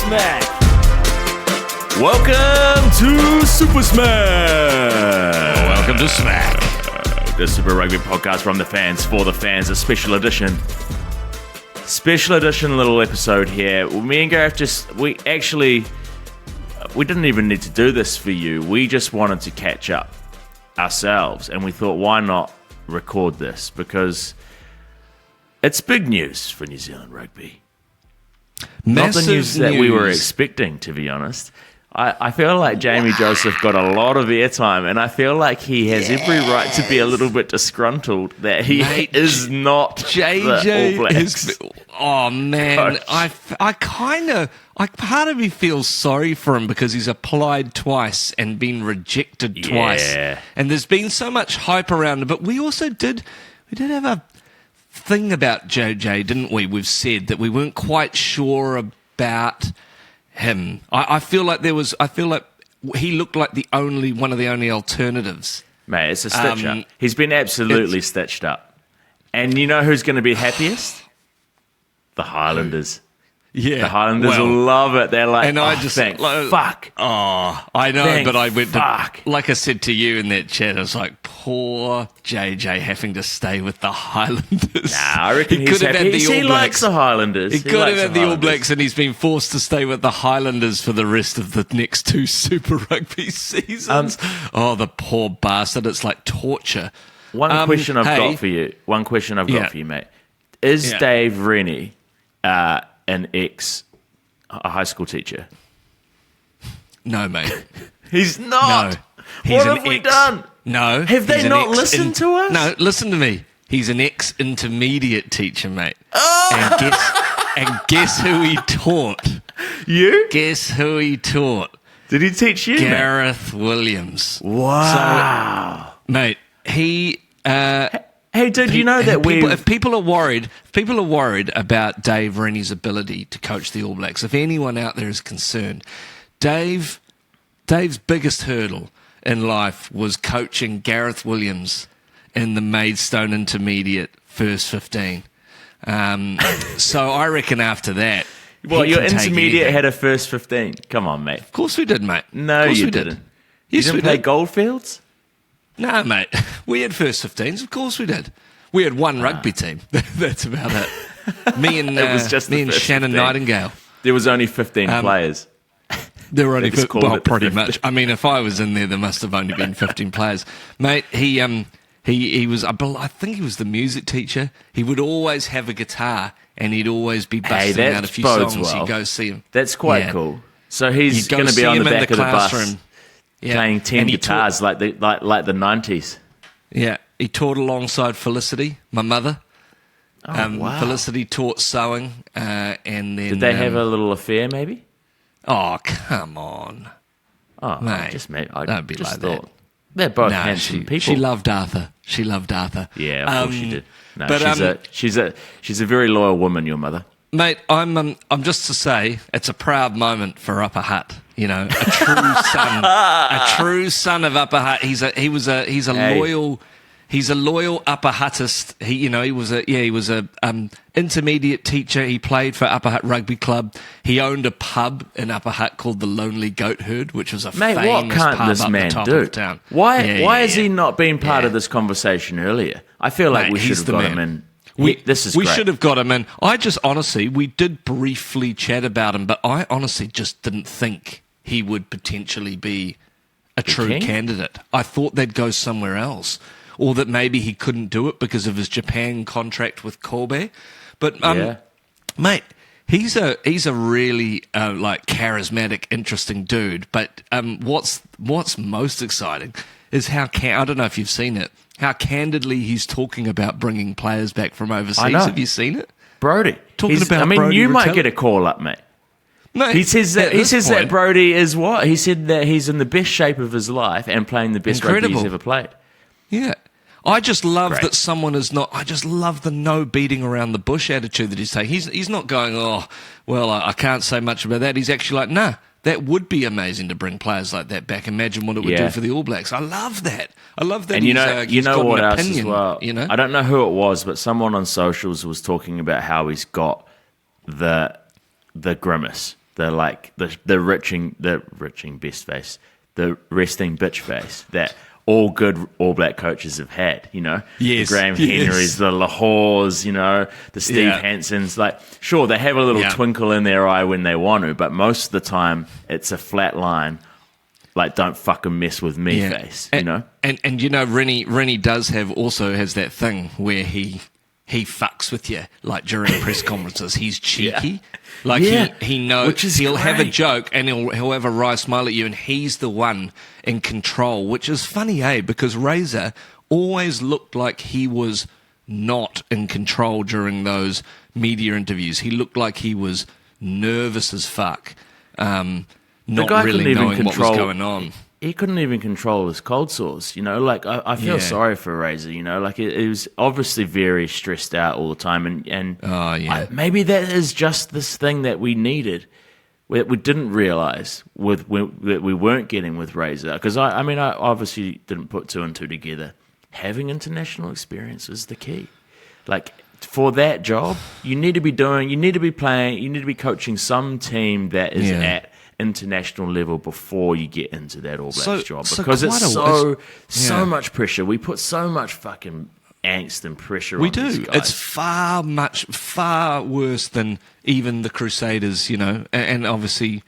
Smack. Welcome to Super Smack. Welcome to Smack. The Super Rugby podcast from the fans for the fans, a special edition. Special edition little episode here. Me and Gareth we didn't even need to do this for you. We just wanted to catch up ourselves, and we thought, why not record this? Because it's big news for New Zealand rugby. Massive Not the news that we were expecting, to be honest. I feel like Jamie Joseph got a lot of airtime, and I feel like he has every right to be a little bit disgruntled that he is not JJ the All Blacks. Oh man, Gosh. part of me feels sorry for him because he's applied twice and been rejected twice, and there's been so much hype around him. But we also did have a thing about JJ, didn't we? We've said that we weren't quite sure about him. I feel like he looked like one of the only alternatives. Mate, it's a stitch up. He's been absolutely stitched up. And you know who's going to be happiest? The Highlanders. Yeah, the Highlanders will love it. They're like, and I just thank fuck. Oh, I know, Thank but I went fuck. Like I said to you in that chat, I was like, poor JJ having to stay with the Highlanders. Nah, I reckon he's happy. He likes the Highlanders. He could have had the All Blacks, and he's been forced to stay with the Highlanders for the rest of the next two Super Rugby seasons. The poor bastard. It's like torture. One question I've got for you. One question I've got for you, mate. Is Dave Rennie an a high school teacher? No, mate. He's not. No. He's what have we done? No. Have they not listened to us? No, listen to me. He's an ex-intermediate teacher, mate. Oh! And guess who he taught? You? Guess who he taught? Did he teach you? Gareth Williams. Wow. So, mate, he... Hey, dude, you know that if people are worried about Dave Rennie's ability to coach the All Blacks, if anyone out there is concerned, Dave's biggest hurdle in life was coaching Gareth Williams in the Maidstone Intermediate first 15. So I reckon after that, well, your intermediate had a first 15. Come on, mate. Of course we did, mate. No, you didn't. Yes, you didn't play Goldfields? No, mate. We had first 15s. Of course we did. We had one rugby team. That's about it. Me and Shannon 15. Nightingale. There was only 15 players. There were only pretty the much. I mean, if I was in there must have only been 15 players. Mate, he was. I think he was the music teacher. He would always have a guitar, and he'd always be busting out a few songs. Well. You'd go see him. That's quite cool. So he's going to be on the back of the bus. Playing 10 guitars like the 90s. Yeah, he taught alongside Felicity, my mother. Oh, wow. Felicity taught sewing, and then... Did they have a little affair, maybe? Oh, come on. Oh, mate. Don't be like that. They're both handsome people. She loved Arthur. Yeah, of course she did. No, but she's a very loyal woman, your mother. Mate, I'm just to say it's a proud moment for Upper Hutt. You know, a true son of Upper Hutt. He's a loyal Upper Huttist. He was a intermediate teacher. He played for Upper Hutt Rugby Club. He owned a pub in Upper Hutt called the Lonely Goat Herd, which was a famous what can't pub this up man the top do? of town. Why has he not been part of this conversation earlier? I feel like we should have got him in. We great. should have got him in. I just honestly, we did briefly chat about him, but I honestly just didn't think he would potentially be a true candidate. I thought they'd go somewhere else, or that maybe he couldn't do it because of his Japan contract with Kobe. But mate, he's a really charismatic, interesting dude. But what's most exciting is how I don't know if you've seen it. How candidly he's talking about bringing players back from overseas. I know. Have you seen it? Brody. Brody you might get a call up, mate. No, he says that Brody is what? He said that he's in the best shape of his life and playing the best rugby he's ever played. Yeah. I just love that someone is not... I just love the no beating around the bush attitude that he's taking. He's not going, I can't say much about that. He's actually like, nah, that would be amazing to bring players like that back. Imagine what it would do for the All Blacks. I love that. And you know what else as well? You know? I don't know who it was, but someone on socials was talking about how he's got the grimace. the riching best face, the resting bitch face that all good All Black coaches have had, Yes, the Graham Henrys, the Lahores, the Steve Hansons. Like, sure, they have a little twinkle in their eye when they want to, but most of the time it's a flat line, like, don't fucking mess with me face, And Rennie does has that thing where he fucks with you, like during press conferences. He's cheeky. Like, he knows he'll have a joke and he'll have a wry smile at you, and he's the one in control, which is funny, because Razor always looked like he was not in control during those media interviews. He looked like he was nervous as fuck, not really knowing what was going on. He couldn't even control his cold sores, Like, I feel sorry for Razor, Like, it was obviously very stressed out all the time, and maybe that is just this thing that we needed, that we didn't realize that we weren't getting with Razor. Because I obviously didn't put two and two together. Having international experience is the key. Like, for that job, you need to be playing, you need to be coaching some team that is at international level before you get into that All Blacks job, because it's so much pressure. We put so much fucking angst and pressure on these guys. It's far worse than even the Crusaders, and obviously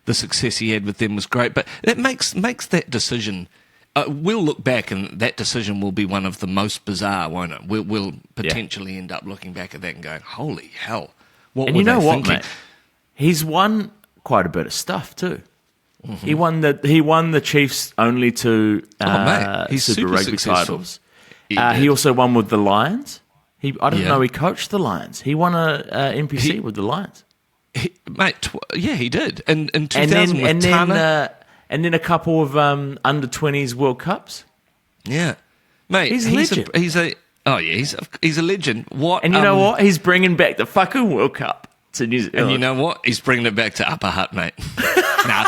the success he had with them was great, but it makes that decision, we'll look back and that decision will be one of the most bizarre, won't it? We'll potentially end up looking back at that and going, holy hell, what were they thinking? Mate? He's won quite a bit of stuff too. Mm-hmm. He won the Chiefs' only two Super Rugby successful. titles. He also won with the Lions. I didn't know he coached the Lions. He won a NPC with the Lions. He did. In 2000 with Tana. And then a couple of under-20s World Cups. Yeah, mate, he's a legend. He's a legend. What? And you know what? He's bringing back the fucking World Cup to New Zealand. And you know what? He's bringing it back to Upper Hutt, mate. I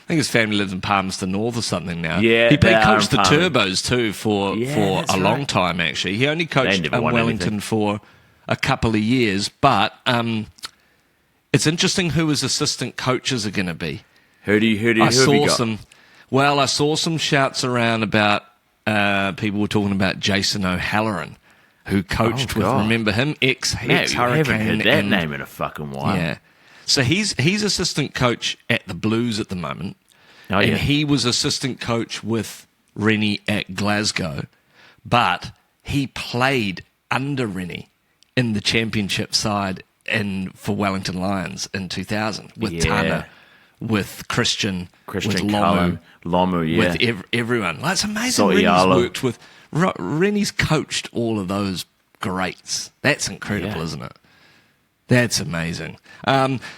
think his family lives in Palmerston North or something now. Yeah, he coached the Turbos too for a long right. time, actually. He only coached Wellington for a couple of years, but it's interesting who his assistant coaches are going to be. Who have you got? I saw some shouts around about people were talking about Jason O'Halloran, who coached with, remember him, ex-Hurricane. I haven't heard that name in a fucking while. Yeah. So he's assistant coach at the Blues at the moment. And he was assistant coach with Rennie at Glasgow, but he played under Rennie in the championship side for Wellington Lions in 2000 with Tana, with Christian with Lomu, with everyone. Like, it's amazing. Rennie's worked with. Rennie's coached all of those greats. That's incredible, isn't it? That's amazing.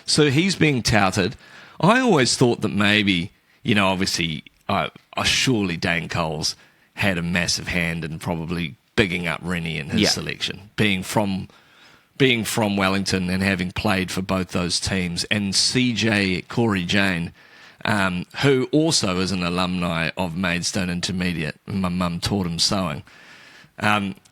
So he's being touted. I always thought that maybe, obviously, surely Dane Coles had a massive hand in probably bigging up Rennie in his selection, being from Wellington and having played for both those teams, and Corey Jane, who also is an alumni of Maidstone Intermediate. My mum taught him sewing.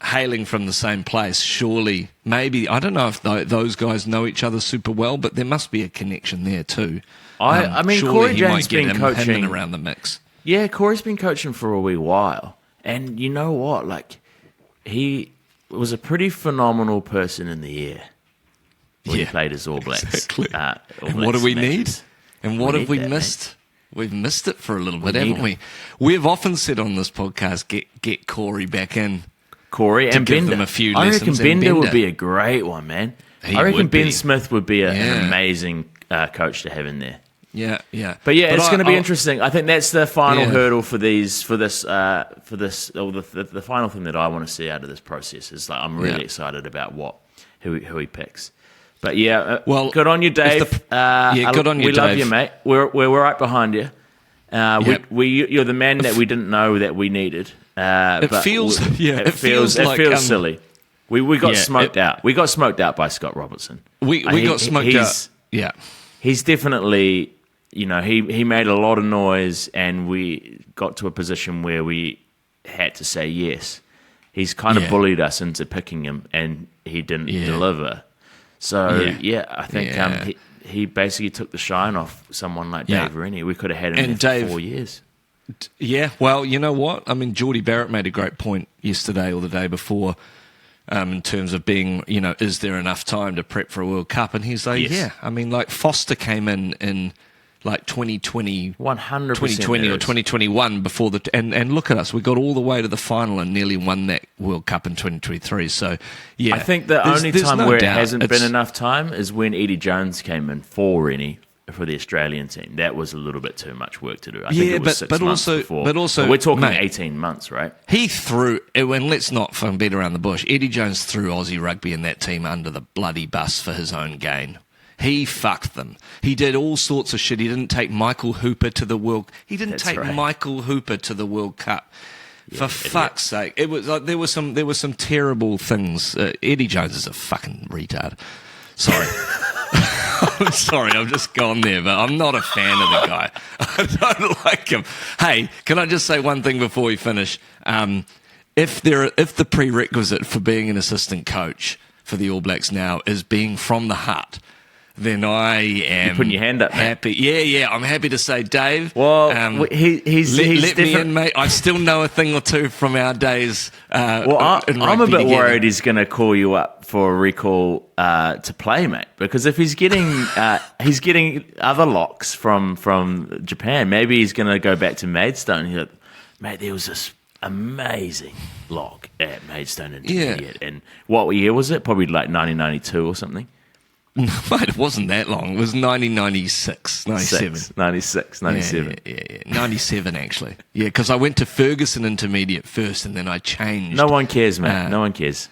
Hailing from the same place, surely, maybe, I don't know if those guys know each other super well, but there must be a connection there too. Corey Jane's been coaching him around the mix. Yeah, Corey's been coaching for a wee while. And you know what? Like, he was a pretty phenomenal person in the air when he played as All Blacks. Exactly. And what do we need? And what have we missed? Mate. We've missed it for a little bit, haven't we? We've often said on this podcast, get Corey back in. Corey and give Bender. Them a few I lessons. reckon Bender would be a great one, man. I reckon Ben Smith would be an amazing coach to have in there. Yeah. But it's going to be interesting. I think that's the final hurdle for this. The final thing that I want to see out of this process is, like, I'm really excited about who he picks. But good on you, Dave. Good on you, we Dave. love you, mate. We're right behind you. You're the man that we didn't know that we needed. It feels silly. We got smoked out. We got smoked out by Scott Robertson. We got smoked out. Yeah, he's definitely. He made a lot of noise, and we got to a position where we had to say yes. He's kind of bullied us into picking him, and he didn't deliver. So I think he basically took the shine off someone like Dave Rennie. We could have had him And there for Dave- 4 years. Yeah, well, you know what? I mean, Geordie Barrett made a great point yesterday or the day before in terms of being, is there enough time to prep for a World Cup? And he's like, Yes. yeah. I mean, like Foster came in like 2020, 100% 2020 or there is. 2021 before and look at us. We got all the way to the final and nearly won that World Cup in 2023. So, yeah. I think the there's- only there's time no where doubt. it hasn't been It's- enough time is when Eddie Jones came in for Rennie for the Australian team. That was a little bit too much work to do. I think Yeah, it was but- 6 but months also- before. but also, we're talking mate, 18 months, right? He threw, and let's not fucking beat around the bush, Eddie Jones threw Aussie rugby and that team under the bloody bus for his own gain. He fucked them. He did all sorts of shit. He didn't take Michael Hooper to the World... He didn't That's take right. Michael Hooper to the World Cup. For fuck's sake. It was like there were some terrible things. Eddie Jones is a fucking retard. Sorry. I'm sorry, I've just gone there, but I'm not a fan of the guy. I don't like him. Hey, can I just say one thing before we finish? If the prerequisite for being an assistant coach for the All Blacks now is being from the Hutt, then I am You're putting your hand up, mate. happy. Yeah, I'm happy to say, Dave. Well, he's let me different. in, mate. I still know a thing or two from our days. Well, I'm a rugby bit together. worried he's going to call you up for a recall to play, mate. Because if he's getting other locks from Japan, maybe he's going to go back to Maidstone. He's like, mate, there was this amazing lock at Maidstone Intermediate. And what year was it? Probably like 1992 or something. Mate, it wasn't that long. It was 1996, 97. 96, 97. Yeah. 97, actually. Yeah, because I went to Ferguson Intermediate first and then I changed. No one cares, mate. No one cares.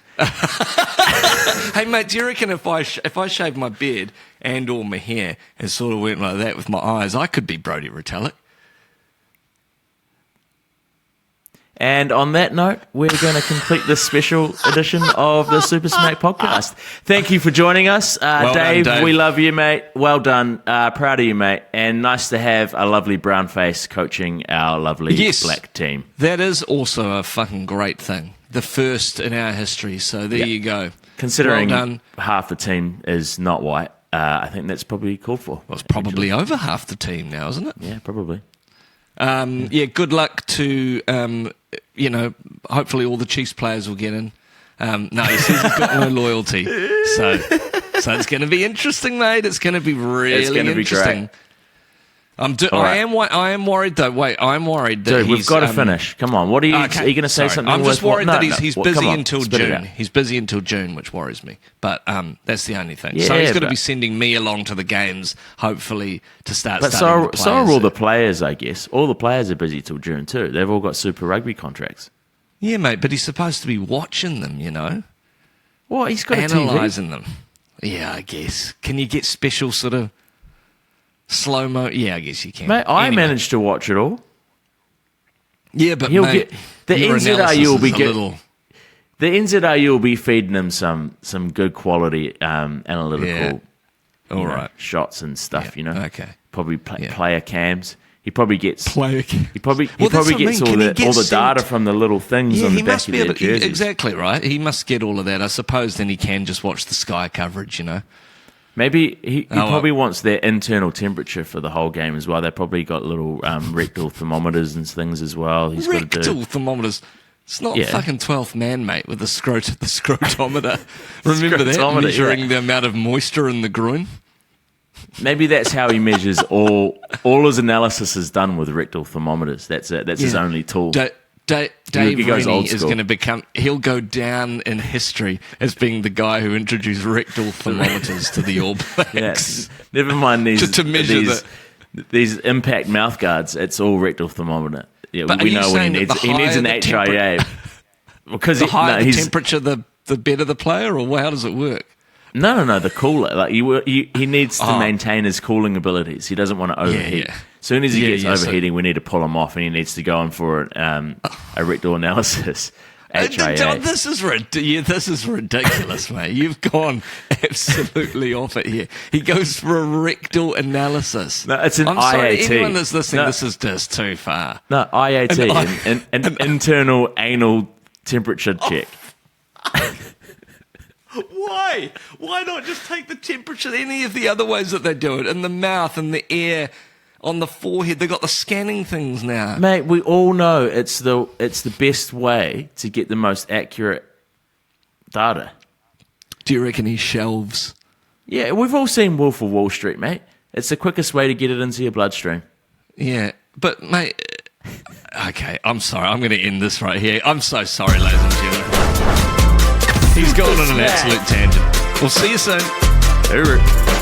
Hey, mate, do you reckon if I shaved my beard and or my hair and sort of went like that with my eyes, I could be Brodie Retallick? And on that note, we're going to complete this special edition of the Super Smack podcast. Thank you for joining us. Well Dave, done, Dave. we love you, mate. Well done. Proud of you, mate. And nice to have a lovely brown face coaching our lovely black team. That is also a fucking great thing. The first in our history. So there you go. Considering well done. half the team is not white, I think that's probably called for. Well, it's probably over half the team now, isn't it? Yeah, probably. Good luck to, hopefully all the Chiefs players will get in. No, he says he's got no loyalty. So it's going to be interesting, mate. It's going to be really gonna be interesting. great. I am worried, though. Wait, I'm worried that Dude, we've he's, got to finish. Come on. What are you? Okay, Are you going to say sorry. something? I'm just worthwhile? worried that No, he's no. busy Come on, until spit it June. out. He's busy until June, which worries me. But that's the only thing. Yeah, so he's going to but- be sending me along to the games, hopefully, to start But starting so are the all players. the players, I guess. All the players are busy till June too. They've all got Super Rugby contracts. Yeah, mate, but he's supposed to be watching them, Well, he's got a TV. analysing them. Yeah, I guess. Can you get special sort of slow-mo? Yeah, I guess you can. Mate, I Anyway. managed to watch it all. Yeah, but He'll mate, get the your NZRU analysis will is be a good. little... The NZRU will be feeding him some good quality analytical All right. shots and stuff. Yeah, okay. Probably Yeah. player cams. He probably gets Player cam. He probably Well, that's what I gets mean. all Can he the get all the sent- data from the little things Yeah, on the he back must of be their able to... jerseys. Exactly, right? He must get all of that. I suppose then he can just watch the Sky coverage, Maybe he well. probably wants their internal temperature for the whole game as well. They probably got little rectal thermometers and things as well. He's got to Rectal do. thermometers. It's not Yeah. fucking 12th man, mate, with the scrotometer. Remember that? Scrotometer, Measuring yeah. the amount of moisture in the groin. Maybe that's how he measures all his analysis is done with rectal thermometers. That's it. That's his Yeah. only tool. Dave He goes Rennie old is school. going to become... He'll go down in history as being the guy who introduced rectal thermometers to the All Blacks. Yes. Never mind these Just to measure these impact mouth guards. It's all rectal thermometer. Yeah, But we are you know when he saying that needs. the He needs higher an the HIA because The higher the he's temperature, the better the player, or how does it work? no. The cooler, like he needs to Oh. maintain his cooling abilities. He doesn't want to overheat. yeah. As soon as he Yeah, gets yeah, so- overheating, we need to pull him off, and he needs to go in for a rectal analysis. HIA. This is ridiculous, mate. You've gone absolutely off it here. He goes for a rectal analysis. No, it's an I'm sorry, IAT. anyone that's listening, No. this is just too far. No, IAT, an internal anal temperature Oh. check. Why? Why not just take the temperature any of the other ways that they do it? In the mouth, in the ear, on the forehead. They've got the scanning things now. Mate, we all know it's the best way to get the most accurate data. Do you reckon he shelves? Yeah, we've all seen Wolf of Wall Street, mate. It's the quickest way to get it into your bloodstream. Yeah, but, mate... Okay, I'm sorry. I'm going to end this right here. I'm so sorry, ladies and gentlemen. He's gone on an absolute tangent. We'll see you soon. Over.